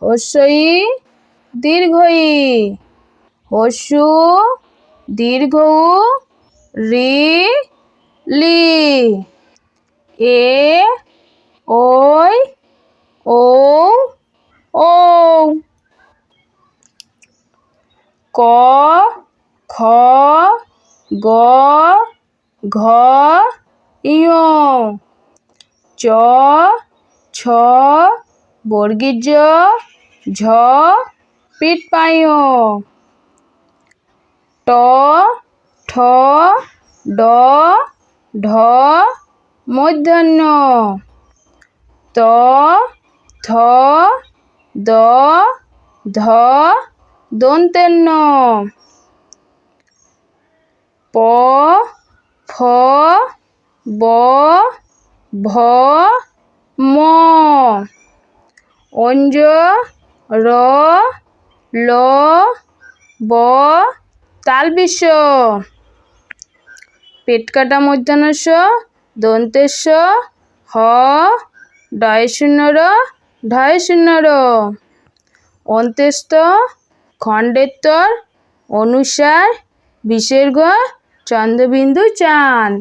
হস্যই দীর্ঘ ই, হস্যু দীর্ঘ উ, রি লি, এ ওই ও ও, ক খ গ ঘ ঞ, চ ছ বর্গীয় জ, ঝ পিটপাঞ, ট ঠ ড ঢ মূর্ধন্য, ত থ দ ধ দন্তেন্য, প ফ ব ভ ম, অঞ্জ র ল ব তালবিশ, পেট কাটা মূর্ধন্য ষ দন্তেশ হ ডয় শূন্য র ঢয় শূন্য র, অন্ত্যেষ্ঠ খণ্ডেত্তর অনুসার বিসর্গ চন্দ্রবিন্দু চাঁদ।